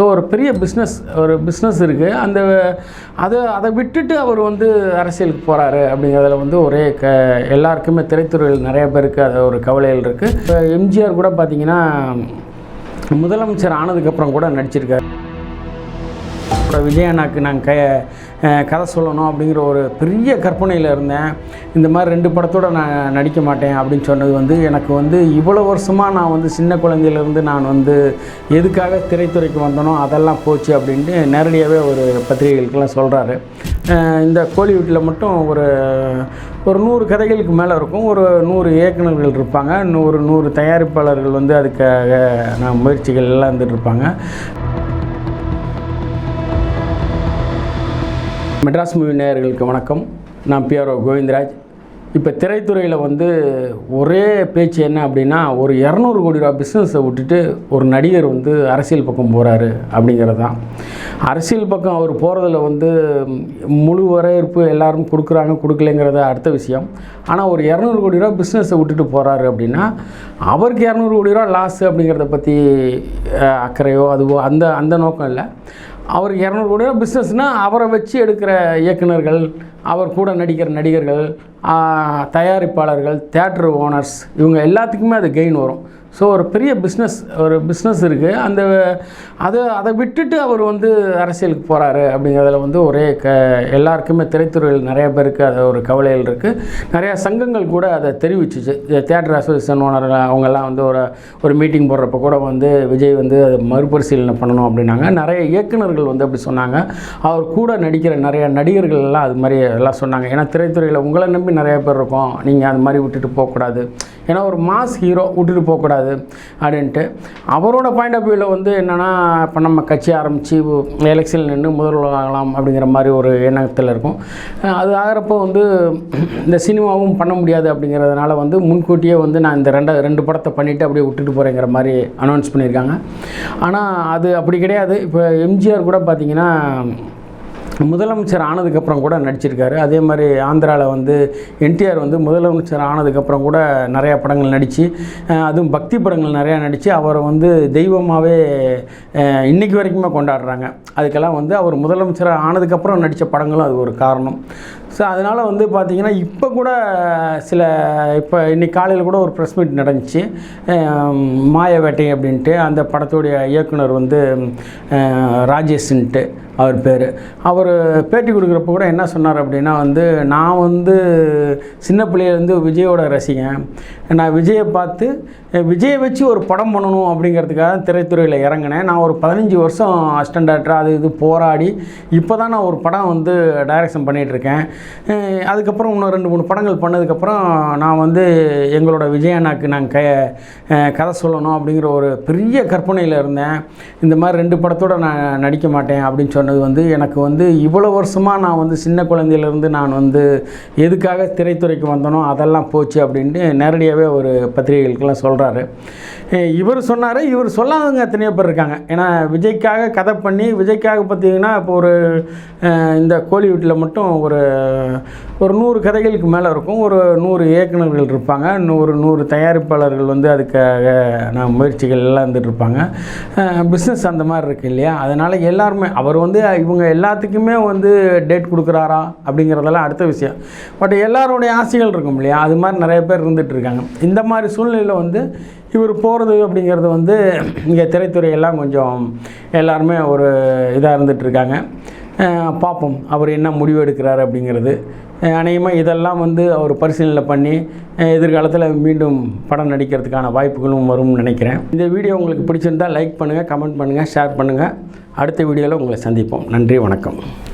So ஒரு பெரிய business இருக்குது. அதை விட்டுட்டு அவர் வந்து அரசியலுக்கு போகிறாரு அப்படிங்கிறதுல வந்து ஒரே எல்லாருக்குமே திரைத்துறையில் நிறைய பேருக்கு அது ஒரு கவலைகள் இருக்குது. இப்போ எம்ஜிஆர் கூட பார்த்திங்கன்னா முதலமைச்சர் ஆனதுக்கப்புறம் கூட நடிச்சிருக்காரு. விஜய் அண்ணாக்கு நான் கதை சொல்லணும் அப்படிங்கிற ஒரு பெரிய கற்பனையில் இருந்தேன். இந்த மாதிரி 2 படத்தோடு நான் நடிக்க மாட்டேன் அப்படின்னு சொன்னது வந்து எனக்கு வந்து இவ்வளோ வருஷமாக நான் வந்து சின்ன குழந்தையிலேருந்து நான் வந்து எதுக்காக திரைத்துறைக்கு வந்தனோ அதெல்லாம் போச்சு அப்படின்ட்டு நேரடியாகவே ஒரு பத்திரிகைகளுக்கெல்லாம் சொல்கிறாரு. இந்த கோலிவுட்டில் மட்டும் ஒரு 100 கதைகளுக்கு மேலே இருக்கும். ஒரு 100 இயக்குநர்கள் இருப்பாங்க. ஒரு 100 தயாரிப்பாளர்கள் வந்து அதுக்காக நான் முயற்சிகள் எல்லாம் இருந்துகிட்ருப்பாங்க. மெட்ராஸ் மூவி நேயர்களுக்கு வணக்கம். நான் PRO கோவிந்தராஜ். இப்போ திரைத்துறையில் வந்து ஒரே பேச்சு என்ன அப்படின்னா, ஒரு 200 கோடி ரூபா பிஸ்னஸை விட்டுட்டு ஒரு நடிகர் வந்து அரசியல் பக்கம் போகிறாரு அப்படிங்கிறது தான். அரசியல் பக்கம் அவர் போகிறதுல வந்து முழு வரவேற்பு எல்லாரும் கொடுக்கலைங்கிறத அடுத்த விஷயம். ஆனால் ஒரு 200 கோடி ரூபா பிஸ்னஸை விட்டுட்டு போகிறாரு அப்படின்னா அவருக்கு 200 கோடி ரூபா லாஸ் அப்படிங்கிறத பற்றி அக்கறையோ அதுவோ அந்த நோக்கம் இல்லை. அவருக்கு 200 கோடி ரூபா பிஸ்னஸ்னால் அவரை வச்சு எடுக்கிற இயக்குநர்கள், அவர் கூட நடிக்கிற நடிகர்கள், தயாரிப்பாளர்கள், தியேட்டர் ஓனர்ஸ், இவங்க எல்லாத்துக்குமே அது கெயின் வரும். ஸோ ஒரு பெரிய பிஸ்னஸ் இருக்குது. அதை விட்டுட்டு அவர் வந்து அரசியலுக்கு போகிறாரு அப்படிங்கிறதுல வந்து ஒரே எல்லாருக்குமே திரைத்துறையில் நிறைய பேருக்கு அது ஒரு கவலைகள் இருக்குது. நிறையா சங்கங்கள் கூட அதை தெரிவிச்சிச்சு. தியேட்டர் அசோசியேஷன் ஓனர் அவங்கெல்லாம் வந்து ஒரு மீட்டிங் போடுறப்ப கூட வந்து விஜய் வந்து அதை மறுபரிசீலனை பண்ணணும் அப்படின்னாங்க. நிறைய இயக்குநர்கள் வந்து அப்படி சொன்னாங்க. அவர் கூட நடிக்கிற நிறைய நடிகர்கள் எல்லாம் அது மாதிரி எல்லாம் சொன்னாங்க. ஏன்னா திரைத்துறையில் உங்களை நம்பி நிறைய பேர் இருக்கோம், நீங்கள் அது மாதிரி விட்டுட்டு போகக்கூடாது, ஏன்னா ஒரு மாஸ் ஹீரோ விட்டுட்டு போகக்கூடாது அப்படின்ட்டு. அவரோட பாயிண்ட் ஆஃப் வியூவில் வந்து என்னென்னா, இப்போ நம்ம கட்சி ஆரம்பித்து எலெக்ஷனில் நின்று முதல்வர் ஆகலாம் அப்படிங்கிற மாதிரி ஒரு எண்ணத்தில் இருக்கும். அது ஆகிறப்போ வந்து இந்த சினிமாவும் பண்ண முடியாது அப்படிங்கிறதுனால வந்து முன்கூட்டியே வந்து நான் இந்த ரெண்டு படத்தை பண்ணிவிட்டு அப்படியே விட்டுட்டு போகிறேங்கிற மாதிரி அனௌன்ஸ் பண்ணியிருக்காங்க. ஆனால் அது அப்படி கிடையாது. இப்போ எம்ஜிஆர் கூட பார்த்திங்கன்னா முதலமைச்சர் ஆனதுக்கப்புறம் கூட நடிச்சிருக்காரு. அதே மாதிரி ஆந்திராவில் வந்து என்டிஆர் வந்து முதலமைச்சர் ஆனதுக்கப்புறம் கூட நிறையா படங்கள் நடித்து, அதுவும் பக்தி படங்கள் நிறையா நடித்து அவரை வந்து தெய்வமாகவே இன்றைக்கி வரைக்குமே கொண்டாடுறாங்க. அதுக்கெல்லாம் வந்து அவர் முதலமைச்சர் ஆனதுக்கப்புறம் நடித்த படங்களும் அது ஒரு காரணம். ஸோ அதனால் வந்து பார்த்திங்கன்னா இப்போ கூட இப்போ இன்றைக்கி காலையில் கூட ஒரு ப்ரெஸ் மீட் நடந்துச்சு. மாயவேட்டை அப்படின்ட்டு அந்த படத்துடைய இயக்குனர் வந்து ராஜேஷ்ன்ட்டு அவர் பேர். அவர் பேட்டி கொடுக்குறப்ப கூட என்ன சொன்னார் அப்படின்னா வந்து, நான் வந்து சின்ன பிள்ளையிலேருந்து விஜயோட ரசிகன். நான் விஜயை பார்த்து விஜயை வச்சு ஒரு படம் பண்ணணும் அப்படிங்கிறதுக்காக திரைத்துறையில் இறங்கினேன். நான் ஒரு 15 வருஷம் அசிஸ்டன்ட் டைரக்டர் இது போராடி இப்போ தான் நான் ஒரு படம் வந்து டைரக்ஷன் பண்ணிகிட்ருக்கேன். அதுக்கப்புறம் இன்னும் 2-3 படங்கள் பண்ணதுக்கப்புறம் நான் வந்து எங்களோட விஜய் அண்ணாக்கு நான் கதை சொல்லணும் அப்படிங்கிற ஒரு பெரிய கற்பனையில் இருந்தேன். இந்த மாதிரி 2 படத்தோடு நான் நடிக்க மாட்டேன் அப்படின்னு சொன்னது வந்து எனக்கு வந்து இவ்வளோ வருஷமாக நான் வந்து சின்ன குழந்தையிலேருந்து நான் வந்து எதுக்காக திரைத்துறைக்கு வந்தனோ அதெல்லாம் போச்சு அப்படின்ட்டு நேரடியாகவே ஒரு பத்திரிகைகளுக்கெல்லாம் சொல்கிறாரு. இவர் சொன்னார். இவர் சொல்லாதவங்க எத்தனையோ பேர் இருக்காங்க. ஏன்னா விஜய்க்காக கதை பண்ணி விஜய்க்காக பார்த்திங்கன்னா இப்போ இந்த கோலிவுட்டில் மட்டும் ஒரு 100 கதைகளுக்கு மேலே இருக்கும். ஒரு 100 இயக்குநர்கள் இருப்பாங்க. ஒரு 100 தயாரிப்பாளர்கள் வந்து அதுக்காக நான் முயற்சிகள் எல்லாம் இருந்துகிட்ருப்பாங்க. பிஸ்னஸ் அந்த மாதிரி இருக்குது இல்லையா? அதனால் எல்லாருமே அவர் வந்து இவங்க எல்லாத்துக்குமே வந்து டேட் கொடுக்குறாரா அப்படிங்கிறதெல்லாம் அடுத்த விஷயம். பட் எல்லாருடைய ஆசைகள் இருக்கும் இல்லையா? அது மாதிரி நிறைய பேர் இருந்துகிட்ருக்காங்க. இந்த மாதிரி சூழ்நிலையில் வந்து இவர் போகிறது அப்படிங்கிறது வந்து இங்கே திரைத்துறையெல்லாம் கொஞ்சம் எல்லாருமே ஒரு இதாக இருந்துகிட்ருக்காங்க. பார்ப்போம் அவர் என்ன முடிவு எடுக்கிறார் அப்படிங்கிறது. அநேகமாக இதெல்லாம் வந்து அவர் பரிசீலனை பண்ணி எதிர்காலத்தில் மீண்டும் படம் நடிக்கிறதுக்கான வாய்ப்புகளும் வரும்னு நினைக்கிறேன். இந்த வீடியோ உங்களுக்கு பிடிச்சிருந்தால் லைக் பண்ணுங்கள், கமெண்ட் பண்ணுங்கள், ஷேர் பண்ணுங்கள். அடுத்த வீடியோவில் உங்களை சந்திப்போம். நன்றி, வணக்கம்.